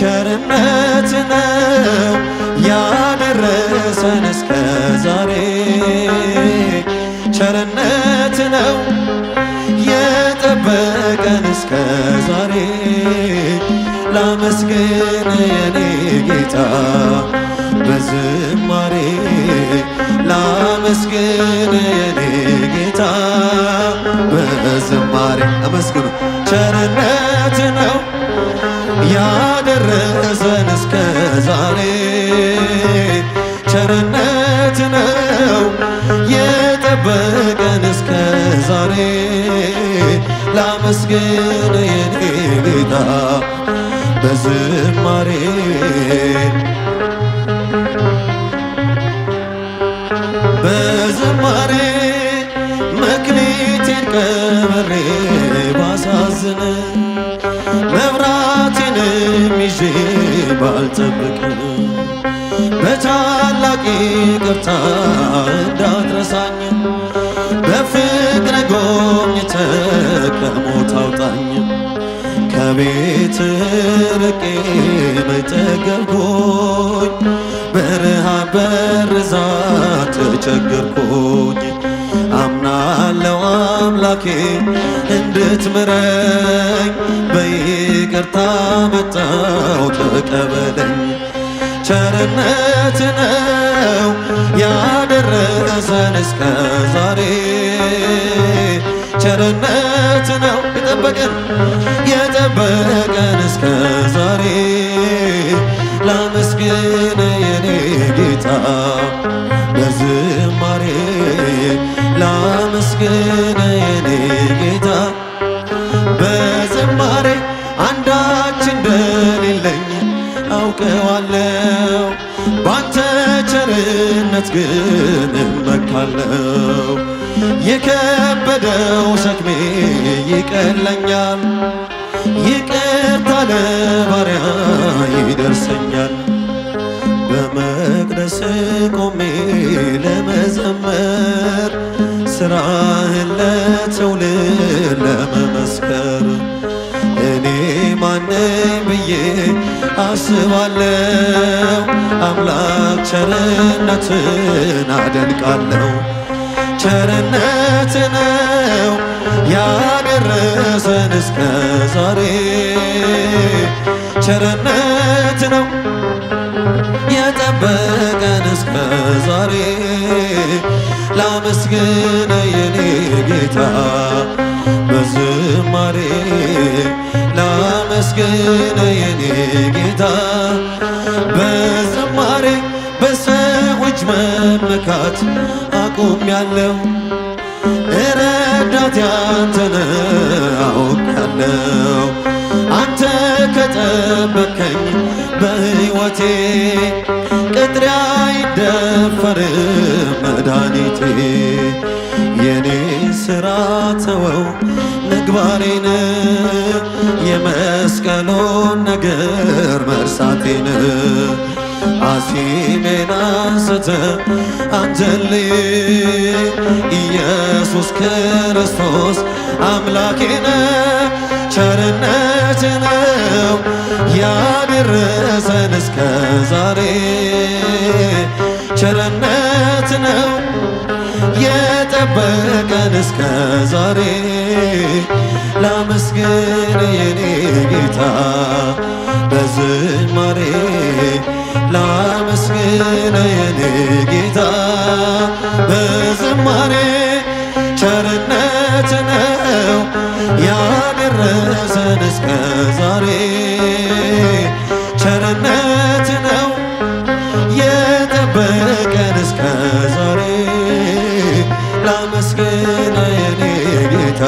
ቸርነት ነው ያደረሰን እስከ ዛሬ ቸርነት ነው የጠበቀን እስከ ዛሬ ላመስግን የኔ ጌታ በዝማሬ ላመስግን የኔ ጌታ በዝማሬ አመስግኑ ቸርነት ነው ያደረሰን እስከ ዛሬ ቸርነት ነው የጠበቀን እስከ ዛሬ ላመስግን የኔ ጌታ በዝማሬ በዝማሬ መክሊቴን ቀብሬ ባሳዝን መብራቴንም ይዤ ባልጠብቅ በታላቅ ይቅርታ እንዳትረሳኝ በፍቅር ጎብኝተህ ከሞት አውጣኝ ከቤት ርቄ መጠገብኩኝ በረሃብ በርዛት ተቸገርኩኝ አምናለው አምላኬ እንድትምረኝ በይቅርታ መጣው ተቀበለኝ ቸርነት ነው ያደረሰን እስከ ዛሬ ቸርነት ነው የጠበቀን እስከ ዛሬ ላመስግን የኔ ጌታ በዝማሬ ላመስግን የኔ ጌታ በዝማሬ አንዳች እንደሌለኝ አውቀዋለሁ ባንተ ቸርነት ግን እመካለሁ የከበደው ሸክሜ ይቀለኛል ይቅርታ ለባሪያ ይደርሰኛል በመቅደስ ቆሜ ለመዘመር ስራህን ለትውልድ ለመመስከር እኔ ማነኝ ብዬ አስባለሁ አምላክ ቸርነትን አደንቃለሁ ቸርነት ነው ያደረሰን እስከ ዛሬ ቸርነት ነው የጠበቀን እስከ ዛሬ ላመስግን የኔ ጌታ በዝማሬ ላመስግን የኔ ጌታ በዝማሬ በሰዎች መመካት አቁሜያለሁ ረዳቴ አንተነ አውቃለሁ አንተ ከጠበከኝ በሕይወቴ ቅጥሬ አይደፈርም መድኃኒቴ የኔ ሥራ ተወው ምግባሬን የመስቀሉን ነገር መርሳቴን አሲሜን አንስተ አንተልይ ኢየሱስ ክርስቶስ አምላኬነ ቸርነት ነው ያደረሰን እስከ ዛሬ ቸርነት ነው የጠበቀን እስከ ዛሬ ላመስግን የኔ ጌታ በዝማሬ ላመስግን የኔ ጌታ በዝማሬ ቸርነት ነው ያደረሰን እስከ ዛሬ ቸርነት ነው የጠበቀን እስከ ዛሬ ላመስግን የኔ ጌታ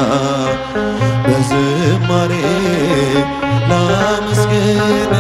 በዝማሬ ላመስግን